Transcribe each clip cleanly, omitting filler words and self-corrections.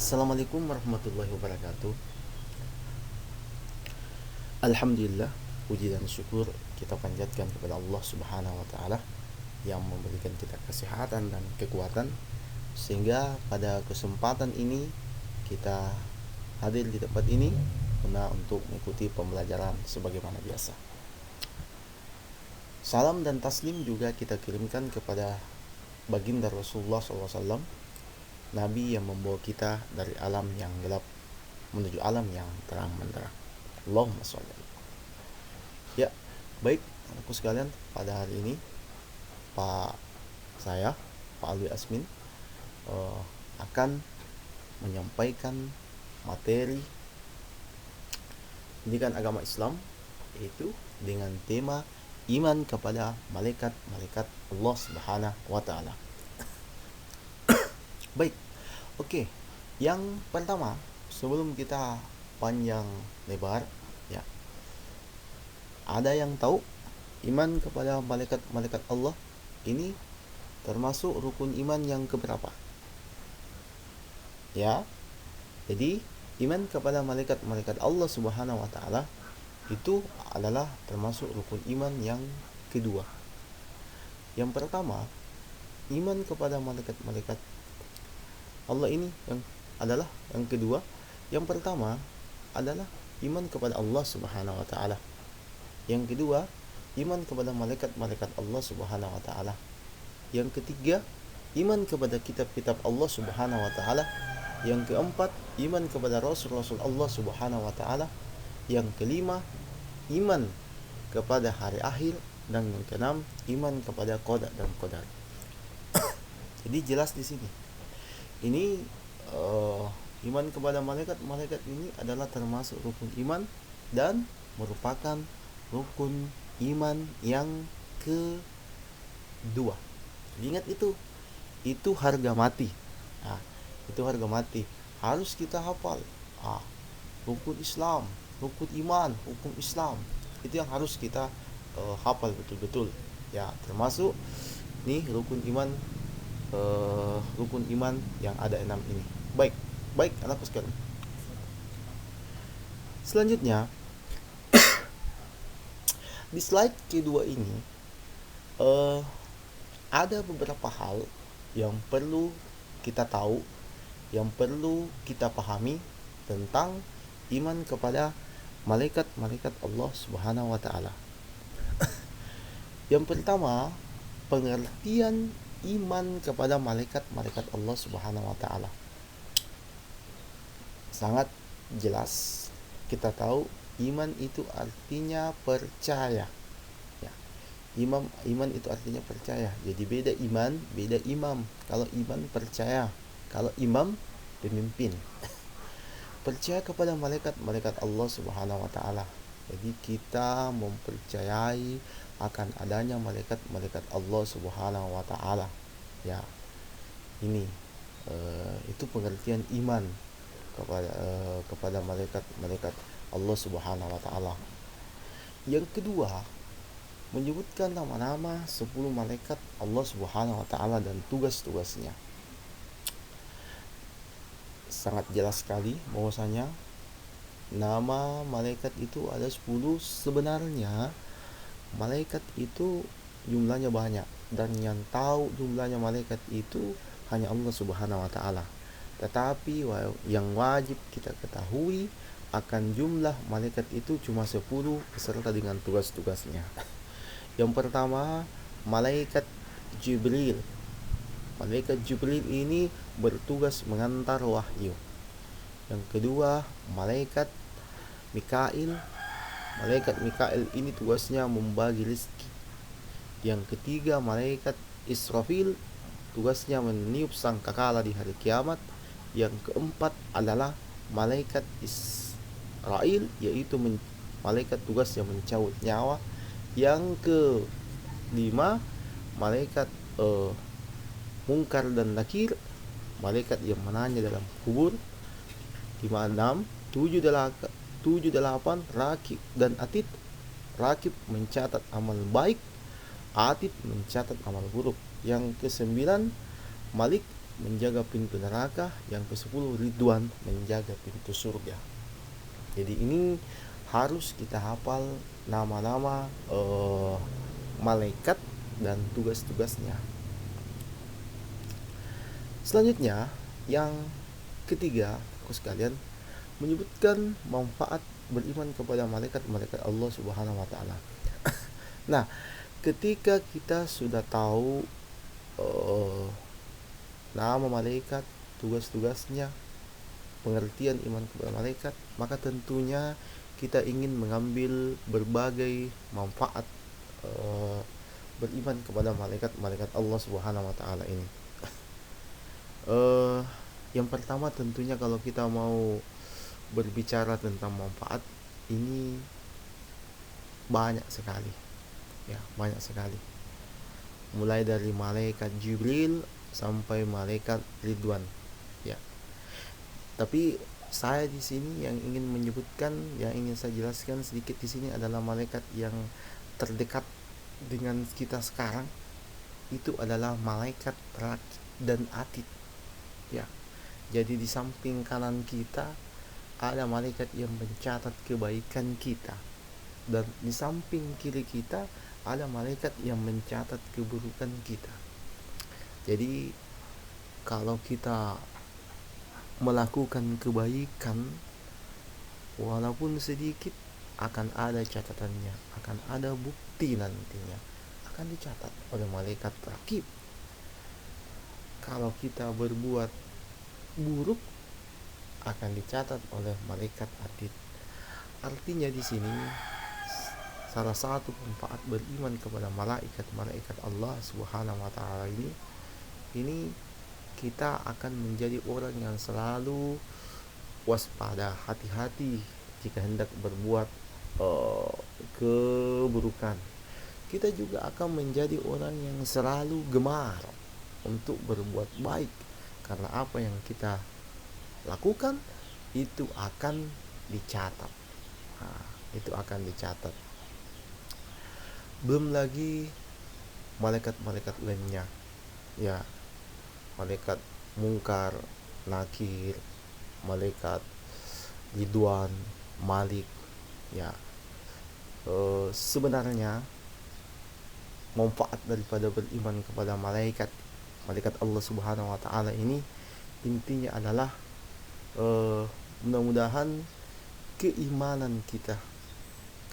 Assalamualaikum warahmatullahi wabarakatuh. Alhamdulillah, puji dan syukur kita panjatkan kepada Allah Subhanahu wa taala yang memberikan kita kesehatan dan kekuatan sehingga pada kesempatan ini kita hadir di tempat ini guna untuk mengikuti pembelajaran sebagaimana biasa. Salam dan taslim juga kita kirimkan kepada baginda Rasulullah SAW, Nabi yang membawa kita dari alam yang gelap menuju alam yang terang benderang. Allahumma sholli. Ya, baik anakku sekalian, pada hari ini Pak Alwi Asmin akan menyampaikan materi pendidikan agama Islam, yaitu dengan tema iman kepada malaikat-malaikat Allah Subhanahu wa taala. Baik. Oke. Yang pertama, sebelum kita panjang lebar, ya. Ada yang tahu iman kepada malaikat-malaikat Allah ini termasuk rukun iman yang keberapa? Ya. Jadi, iman kepada malaikat-malaikat Allah Subhanahu wa taala itu adalah termasuk rukun iman yang kedua. Yang pertama, iman kepada malaikat-malaikat Allah ini yang kedua. Yang pertama adalah iman kepada Allah Subhanahu wa taala. Yang kedua, iman kepada malaikat-malaikat Allah Subhanahu wa taala. Yang ketiga, iman kepada kitab-kitab Allah Subhanahu wa taala. Yang keempat, iman kepada rasul-rasul Allah Subhanahu wa taala. Yang kelima, iman kepada hari akhir, dan yang keenam, iman kepada qada dan qadar. Jadi jelas di sini. Ini iman kepada malaikat ini adalah termasuk rukun iman dan merupakan rukun iman yang kedua. Ingat itu harga mati. Itu harga mati. Harus kita hafal. Rukun Islam, rukun iman, hukum Islam. Itu yang harus kita hafal betul-betul. Ya, termasuk nih rukun iman yang ada 6 ini. Baik anakku sekalian. Selanjutnya, di slide kedua ini ada beberapa hal yang perlu kita tahu, yang perlu kita pahami tentang iman kepada malaikat-malaikat Allah Subhanahu wa taala. Yang pertama, pengertian iman kepada malaikat-malaikat Allah Subhanahu wa taala. Sangat jelas kita tahu iman itu artinya percaya. Ya. Iman itu artinya percaya. Jadi beda iman, beda imam. Kalau iman percaya, kalau imam pemimpin. Percaya kepada malaikat-malaikat Allah Subhanahu wa taala. Jadi kita mempercayai akan adanya malaikat-malaikat Allah Subhanahu wa taala. Ya. Ini itu pengertian iman kepada malaikat-malaikat Allah Subhanahu wa taala. Yang kedua, menyebutkan nama-nama 10 malaikat Allah Subhanahu wa taala dan tugas-tugasnya. Sangat jelas sekali bahwasanya nama malaikat itu ada 10. Sebenarnya malaikat itu jumlahnya banyak, dan yang tahu jumlahnya malaikat itu hanya Allah Subhanahu wa taala. Tetapi yang wajib kita ketahui akan jumlah malaikat itu cuma 10 beserta dengan tugas-tugasnya. Yang pertama, malaikat Jibril. Malaikat Jibril ini bertugas mengantar wahyu. Yang kedua, malaikat Mikail. Malaikat Mikail ini tugasnya membagi rezeki. Yang ketiga, malaikat Israfil, tugasnya meniup sangkakala di hari kiamat. Yang keempat adalah malaikat Israel, yaitu malaikat tugas yang mencabut nyawa. Yang kelima, malaikat Munkar dan Nakir, malaikat yang menanya dalam kubur. 5, 6, 7, 8, Rakib dan Atid. Rakib mencatat amal baik, Atid mencatat amal buruk. Yang ke-9, Malik menjaga pintu neraka, yang ke-10 ridwan, menjaga pintu surga. Jadi ini harus kita hafal nama-nama malaikat dan tugas-tugasnya. Selanjutnya, yang ketiga, sekalian, menyebutkan manfaat beriman kepada malaikat-malaikat Allah Subhanahu wa taala. Nah, ketika kita sudah tahu nama malaikat, tugas-tugasnya, pengertian iman kepada malaikat, maka tentunya kita ingin mengambil berbagai manfaat beriman kepada malaikat-malaikat Allah Subhanahu wa taala ini. Yang pertama tentunya kalau kita mau berbicara tentang manfaat ini banyak sekali, ya banyak sekali. Mulai dari malaikat Jibril sampai malaikat Ridwan, ya. Tapi saya di sini yang ingin menyebutkan, yang ingin saya jelaskan sedikit di sini adalah malaikat yang terdekat dengan kita sekarang, itu adalah malaikat Rakib dan Atid. Ya, jadi di samping kanan kita ada malaikat yang mencatat kebaikan kita, dan di samping kiri kita ada malaikat yang mencatat keburukan kita. Jadi kalau kita melakukan kebaikan walaupun sedikit, akan ada catatannya, akan ada bukti nantinya, akan dicatat oleh malaikat Rakib. Kalau kita berbuat buruk, akan dicatat oleh malaikat Atid. Artinya di sini salah satu manfaat beriman kepada malaikat-malaikat Allah Subhanahu wa taala ini kita akan menjadi orang yang selalu waspada, hati-hati jika hendak berbuat keburukan. Kita juga akan menjadi orang yang selalu gemar untuk berbuat baik, karena apa yang kita lakukan itu akan dicatat. Itu akan dicatat. Belum lagi malaikat-malaikat lainnya, ya, malaikat Munkar, Nakir, malaikat Ridwan, Malik, ya. Sebenarnya manfaat daripada beriman kepada malaikat Allah Subhanahu wa taala ini intinya adalah mudah-mudahan keimanan kita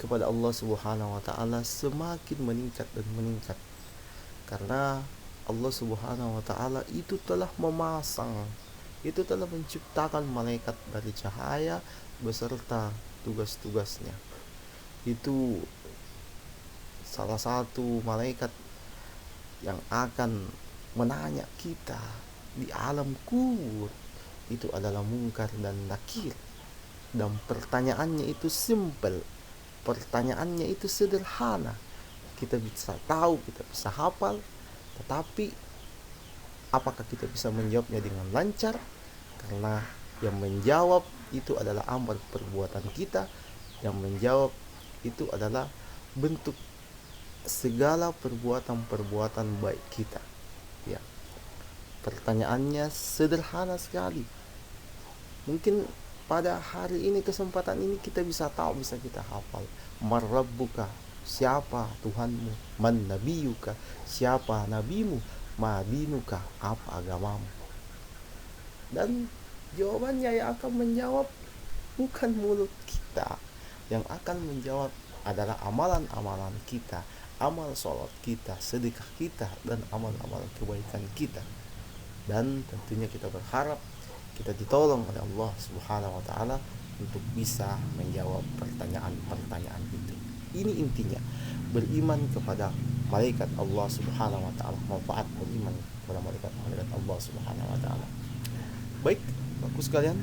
kepada Allah Subhanahu wa taala semakin meningkat dan meningkat, karena Allah Subhanahu wa taala itu telah menciptakan malaikat dari cahaya beserta tugas-tugasnya. Itu salah satu malaikat yang akan menanya kita di alam kubur itu adalah Munkar dan Nakir, dan pertanyaannya itu simple, pertanyaannya itu sederhana. Kita bisa tahu, kita bisa hafal, tetapi apakah kita bisa menjawabnya dengan lancar? Karena yang menjawab itu adalah amal perbuatan kita, yang menjawab itu adalah bentuk segala perbuatan-perbuatan baik kita, ya. Pertanyaannya sederhana sekali. Mungkin pada hari ini, kesempatan ini, kita bisa tahu, bisa kita hafal. Man rabbuka, siapa Tuhanmu? Man nabiyuka, siapa nabimu? Ma dinuka, apa agamamu? Dan jawabannya yang akan menjawab bukan mulut kita, yang akan menjawab adalah amalan-amalan kita, amal sholat kita, sedekah kita, dan amal-amal kebaikan kita. Dan tentunya kita berharap kita ditolong oleh Allah Subhanahu wa taala untuk bisa menjawab pertanyaan-pertanyaan itu. Ini intinya beriman kepada malaikat Allah Subhanahu wa taala, manfaat beriman kepada malaikat Allah Subhanahu wa taala. Baik, bagus sekalian.